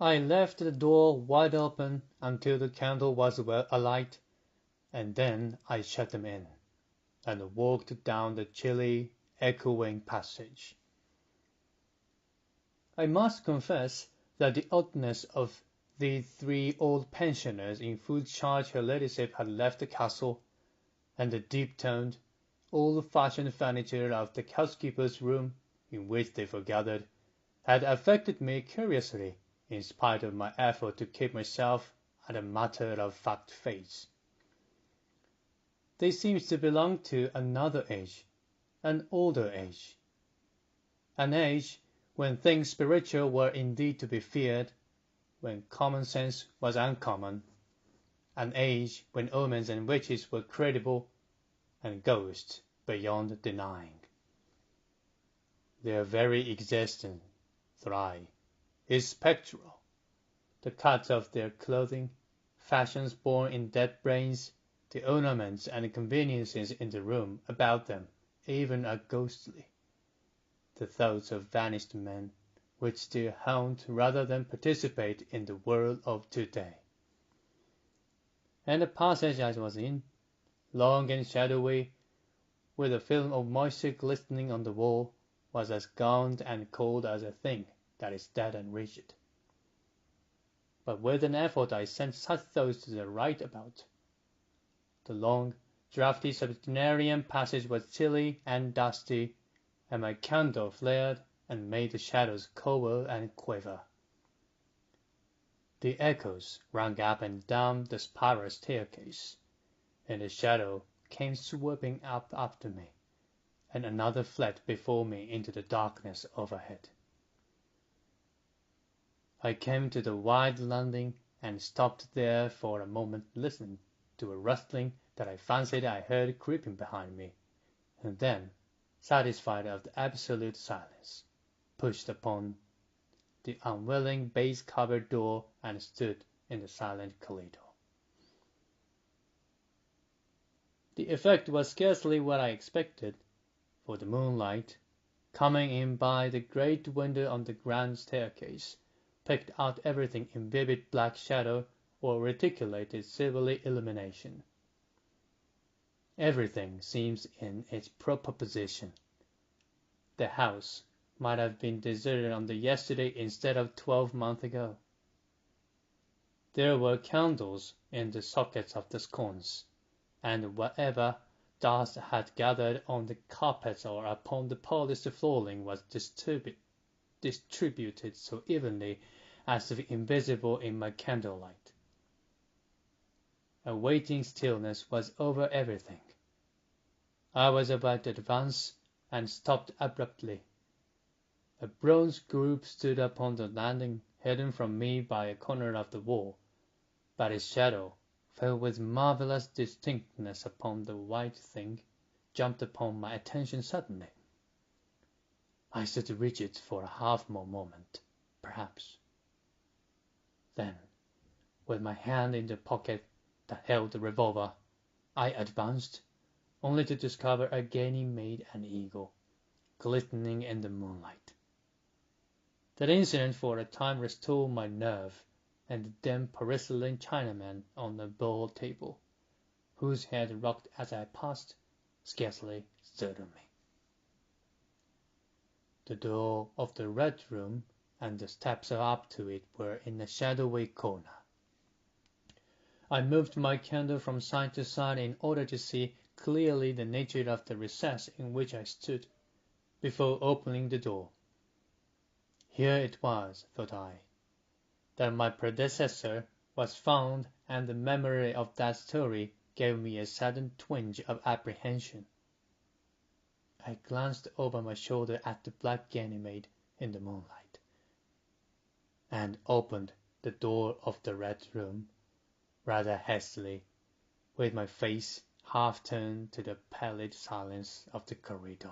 I left the door wide open until the candle was well alight, and then I shut them in, and walked down the chilly, echoing passage. I must confess that the oddness of the 3 old pensioners in whose charge her ladyship had left the castle, and the deep-toned, old-fashioned furniture of the housekeeper's room in which they foregathered, had affected me curiously, in spite of my effort to keep myself at a matter-of-fact phase. They seemed to belong to another age, an older age, an age when things spiritual were indeed to be feared, when common sense was uncommon, an age when omens and witches were credible, and ghosts beyond denying. Their very existence, thought I, is spectral. The cut of their clothing, fashions born in dead brains, the ornaments and conveniences in the room about them even are ghostly. The thoughts of vanished men, which still haunt rather than participate in the world of today. And the passage I was in, long and shadowy, with a film of moisture glistening on the wall, was as gaunt and cold as a thing that is dead and rigid. But with an effort I sent such thoughts to the right about. The long, draughty subterranean passage was chilly and dusty, and my candle flared and made the shadows cower and quiver. The echoes rang up and down the spiral staircase, and the shadow came swooping up after me, and another fled before me into the darkness overhead. I came to the wide landing and stopped there for a moment listening to a rustling that I fancied I heard creeping behind me, and then, satisfied of the absolute silence, pushed upon the unwilling baize-covered door and stood in the silent corridor. The effect was scarcely what I expected, for the moonlight, coming in by the great window on the grand staircase, picked out everything in vivid black shadow or reticulated silvery illumination. Everything seems in its proper position. The house might have been deserted on the yesterday instead of 12 months ago. There were candles in the sockets of the sconces, and whatever dust had gathered on the carpets or upon the polished flooring was distributed so evenly as if invisible in my candlelight. A waiting stillness was over everything. I was about to advance and stopped abruptly. A bronze group stood upon the landing, hidden from me by a corner of the wall, but its shadow fell with marvelous distinctness upon the white thing, jumped upon my attention suddenly. I stood rigid for a half more moment, perhaps. Then, with my hand in the pocket that held the revolver, I advanced, only to discover a Ganymede and eagle, glistening in the moonlight. That incident for a time restored my nerve, and the dim porcelain Chinaman on the board table, whose head rocked as I passed, scarcely stirred me. The door of the Red Room and the steps up to it were in a shadowy corner. I moved my candle from side to side in order to see clearly the nature of the recess in which I stood, before opening the door. Here it was, thought I, that my predecessor was found, and the memory of that story gave me a sudden twinge of apprehension. I glanced over my shoulder at the black Ganymede in the moonlight, and opened the door of the Red Room rather hastily, with my face half turned to the pallid silence of the corridor.